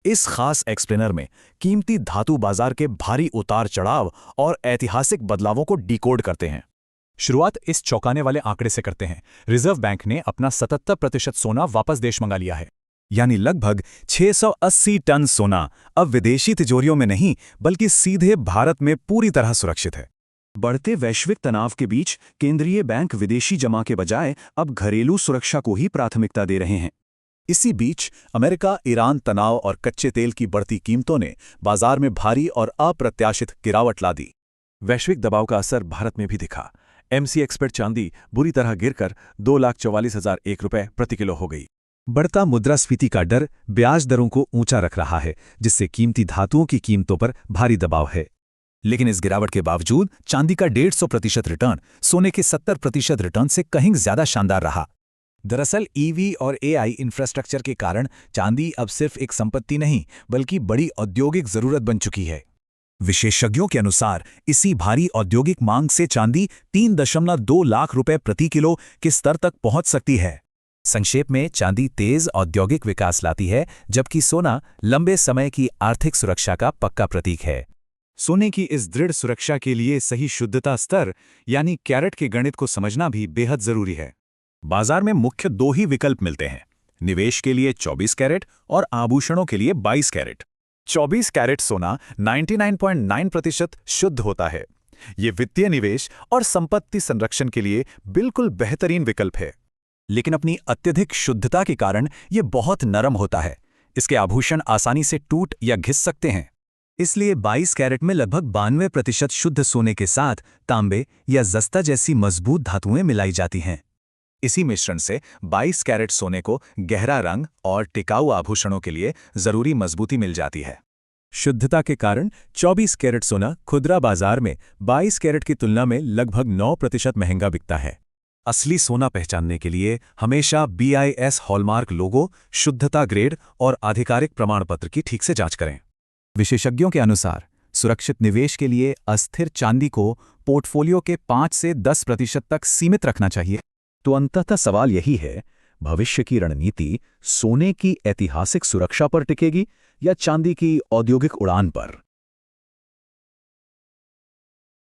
इस खास एक्सप्लेनर में कीमती धातु बाजार के भारी उतार चढ़ाव और ऐतिहासिक बदलावों को डिकोड करते हैं। शुरुआत इस चौंकाने वाले आंकड़े से करते हैं। रिजर्व बैंक ने अपना 77% सोना वापस देश मंगा लिया है। यानी लगभग 680 टन सोना अब विदेशी तिजोरियों में नहीं बल्कि सीधे भारत में पूरी तरह सुरक्षित है। बढ़ते वैश्विक तनाव के बीच केंद्रीय बैंक विदेशी जमा के बजाय अब घरेलू सुरक्षा को ही प्राथमिकता दे रहे हैं। इसी बीच अमेरिका ईरान तनाव और कच्चे तेल की बढ़ती कीमतों ने बाजार में भारी और अप्रत्याशित गिरावट ला दी। वैश्विक दबाव का असर भारत में भी दिखा। एमसीएक्स पर चांदी बुरी तरह गिरकर 2,44,001 रुपये प्रति किलो हो गई। बढ़ता मुद्रास्फीति का डर ब्याज दरों को ऊंचा रख रहा है, जिससे कीमती धातुओं की कीमतों पर भारी दबाव है। लेकिन इस गिरावट के बावजूद चांदी का 150% रिटर्न सोने के 70% रिटर्न से कहीं ज्यादा शानदार रहा। दरअसल ईवी और एआई इंफ्रास्ट्रक्चर के कारण चांदी अब सिर्फ एक संपत्ति नहीं बल्कि बड़ी औद्योगिक जरूरत बन चुकी है। विशेषज्ञों के अनुसार इसी भारी औद्योगिक मांग से चांदी 3.2 लाख रुपए प्रति किलो के स्तर तक पहुंच सकती है। संक्षेप में, चांदी तेज औद्योगिक विकास लाती है, जबकि सोना लंबे समय की आर्थिक सुरक्षा का पक्का प्रतीक है। सोने की इस दृढ़ सुरक्षा के लिए सही शुद्धता स्तर यानी कैरेट के गणित को समझना भी बेहद जरूरी है। बाजार में मुख्य दो ही विकल्प मिलते हैं, निवेश के लिए 24 कैरेट और आभूषणों के लिए 22 कैरेट। 24 कैरेट सोना 99.9% शुद्ध होता है। ये वित्तीय निवेश और संपत्ति संरक्षण के लिए बिल्कुल बेहतरीन विकल्प है। लेकिन अपनी अत्यधिक शुद्धता के कारण ये बहुत नरम होता है। इसके आभूषण आसानी से टूट या घिस सकते हैं। इसलिए 22 कैरेट में लगभग 92% शुद्ध सोने के साथ तांबे या जस्ता जैसी मजबूत धातुएं मिलाई जाती हैं। इसी मिश्रण से 22 कैरेट सोने को गहरा रंग और टिकाऊ आभूषणों के लिए जरूरी मजबूती मिल जाती है। शुद्धता के कारण 24 कैरेट सोना खुदरा बाजार में 22 कैरेट की तुलना में लगभग 9% महंगा बिकता है। असली सोना पहचानने के लिए हमेशा BIS हॉलमार्क लोगो, शुद्धता ग्रेड और आधिकारिक प्रमाण पत्र की ठीक से जांच करें। विशेषज्ञों के अनुसार सुरक्षित निवेश के लिए अस्थिर चांदी को पोर्टफोलियो के 5 से 10% तक सीमित रखना चाहिए। तो अंततः सवाल यही है, भविष्य की रणनीति सोने की ऐतिहासिक सुरक्षा पर टिकेगी या चांदी की औद्योगिक उड़ान पर?